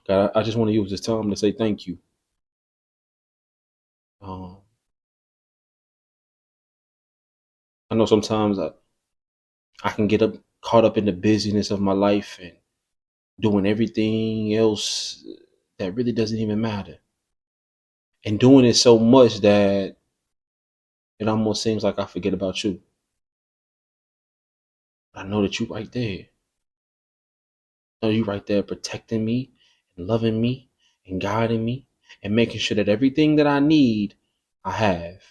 God, I just want to use this time to say thank you. Um, I know sometimes I can get caught up in the busyness of my life and doing everything else that really doesn't even matter, and doing it so much that it almost seems like I forget about you. I know that you right there. I know you right there protecting me and loving me and guiding me and making sure that everything that I need, I have.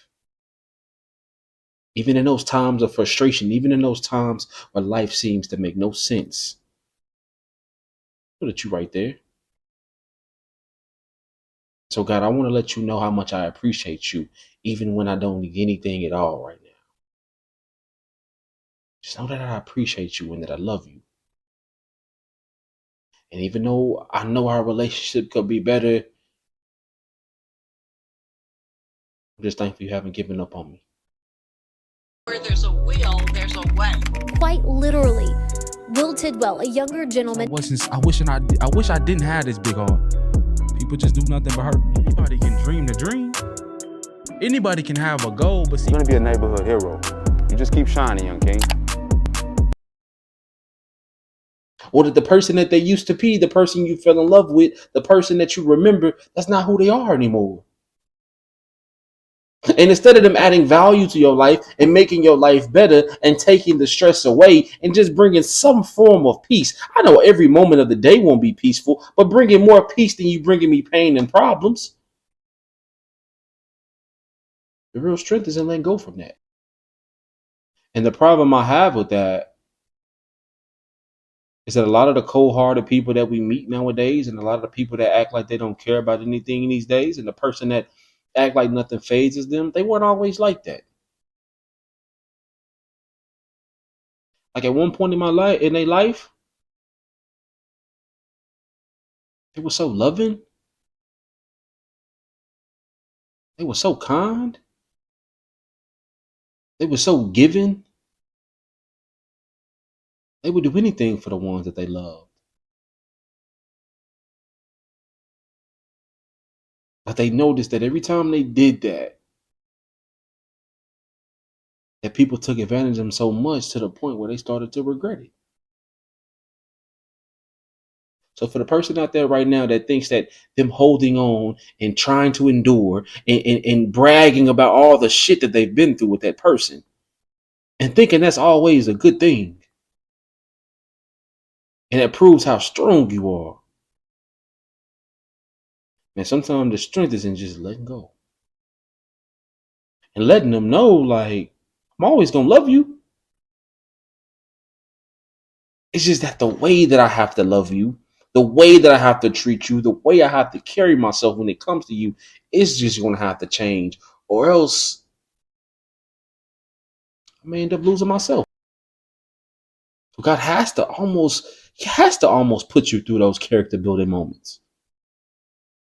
Even in those times of frustration, even in those times where life seems to make no sense, I know that you right there. So God, I want to let you know how much I appreciate you, even when I don't need anything at all right now. Just know that I appreciate you and that I love you. And even though I know our relationship could be better, I'm just thankful you haven't given up on me. Where there's a will, there's a way. Quite literally, Will Tidwell, a younger gentleman. I wish I didn't have this big heart. People just do nothing but hurt me. Anybody can dream the dream. Anybody can have a goal, but see, you're gonna be a neighborhood hero. You just keep shining, young king. Or that the person that they used to be, the person you fell in love with, the person that you remember, that's not who they are anymore. And instead of them adding value to your life and making your life better and taking the stress away and just bringing some form of peace. I know every moment of the day won't be peaceful, but bringing more peace than you bringing me pain and problems. The real strength is in letting go from that. And the problem I have with that is that a lot of the cold-hearted people that we meet nowadays, and a lot of the people that act like they don't care about anything these days, and the person that act like nothing phases them, they weren't always like that. Like at one point in their life, they were so loving. They were so kind. They were so giving. They would do anything for the ones that they loved. But they noticed that every time they did that people took advantage of them so much to the point where they started to regret it. So for the person out there right now that thinks that them holding on and trying to endure and bragging about all the shit that they've been through with that person and thinking that's always a good thing, and it proves how strong you are. And sometimes the strength is in just letting go and letting them know, like, I'm always going to love you. It's just that the way that I have to love you, the way that I have to treat you, the way I have to carry myself when it comes to you is just going to have to change, or else I may end up losing myself. So God has to almost put you through those character building moments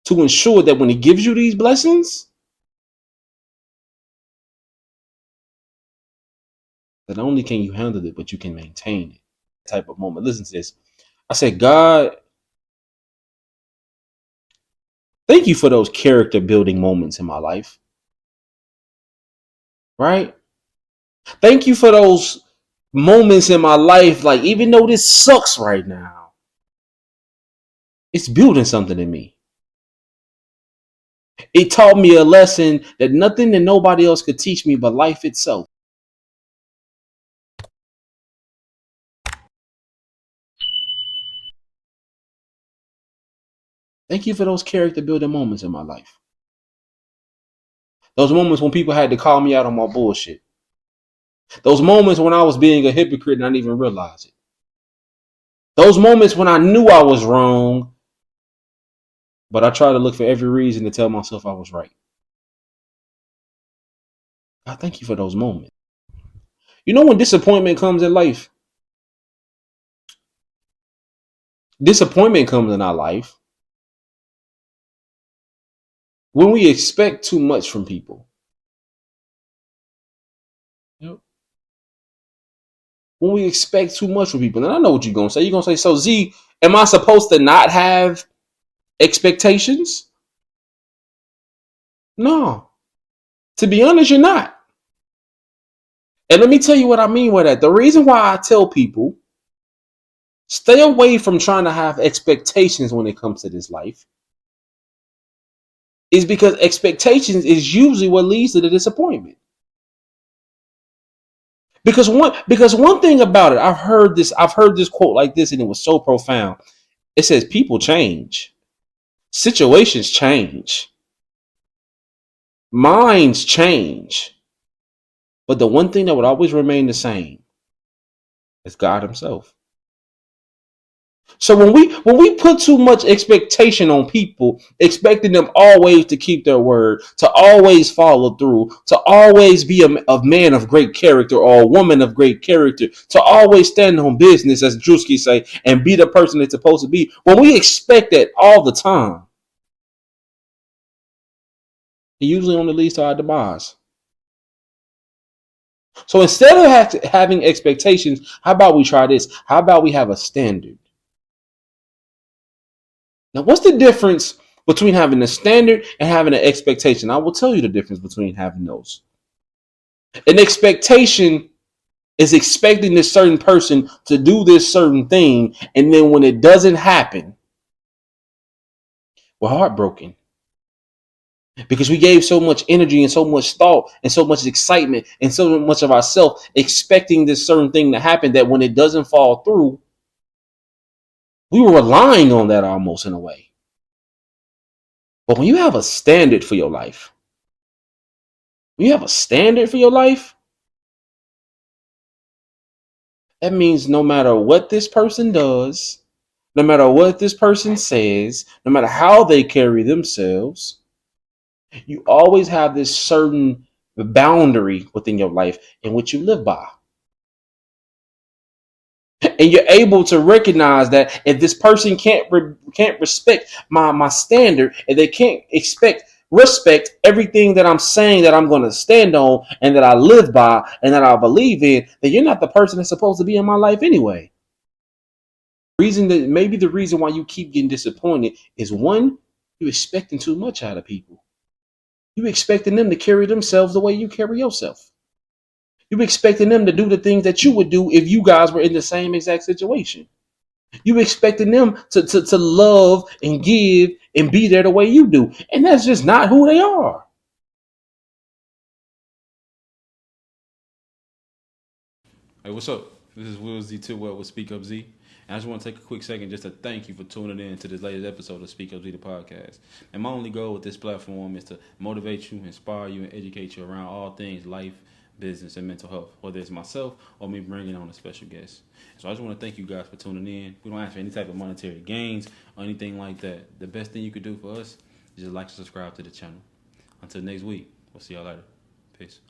to ensure that when he gives you these blessings, that not only can you handle it, but you can maintain it. Type of moment. Listen to this. I said, God, thank you for those character building moments in my life. Right? Thank you for those moments in my life. Like, even though this sucks right now, it's building something in me. It taught me a lesson that nothing and nobody else could teach me but life itself. Thank you for those character building moments in my life. Those moments when people had to call me out on my bullshit. Those moments when I was being a hypocrite and I didn't even realize it. Those moments when I knew I was wrong, but I tried to look for every reason to tell myself I was right. I thank you for those moments. You know when disappointment comes in life? Disappointment comes in our life when we expect too much from people. Yep. When we expect too much from people. And I know what you're going to say. You're going to say, so Z, am I supposed to not have Expectations? No. To be honest, you're not. And let me tell you what I mean by that. The reason why I tell people stay away from trying to have expectations when it comes to this life is because expectations is usually what leads to the disappointment. Because one thing about it, I've heard this quote like this, and it was so profound. It says people change, situations change, minds change, but the one thing that would always remain the same is God Himself. So when we put too much expectation on people, expecting them always to keep their word, to always follow through, to always be a man of great character or a woman of great character, to always stand on business, as Drewski say, and be the person it's supposed to be. When we expect that all the time, it usually only leads to our demise. So instead of having expectations, how about we try this? How about we have a standard? Now, what's the difference between having a standard and having an expectation? I will tell you the difference between having those. An expectation is expecting this certain person to do this certain thing, and then when it doesn't happen, we're heartbroken because we gave so much energy and so much thought and so much excitement and so much of ourselves expecting this certain thing to happen that when it doesn't fall through, we were relying on that almost in a way. But when you have a standard for your life, that means no matter what this person does, no matter what this person says, no matter how they carry themselves, you always have this certain boundary within your life in which you live by. And you're able to recognize that if this person can't respect my standard, and they can't respect everything that I'm saying that I'm going to stand on and that I live by and that I believe in, then you're not the person that's supposed to be in my life anyway. The reason why you keep getting disappointed is one, you're expecting too much out of people. You're expecting them to carry themselves the way you carry yourself. You're expecting them to do the things that you would do if you guys were in the same exact situation. You're expecting them to love and give and be there the way you do. And that's just not who they are. Hey, what's up? This is Will Z Tidwell with SpeakUPZee. And I just want to take a quick second just to thank you for tuning in to this latest episode of SpeakUPZee, the podcast. And my only goal with this platform is to motivate you, inspire you, and educate you around all things life, business, and mental health, whether it's myself or me bringing on a special guest. So I just want to thank you guys for tuning in. We don't ask for any type of monetary gains or anything like that. The best thing you could do for us is just like and subscribe to the channel. Until next week, we'll see y'all later. Peace.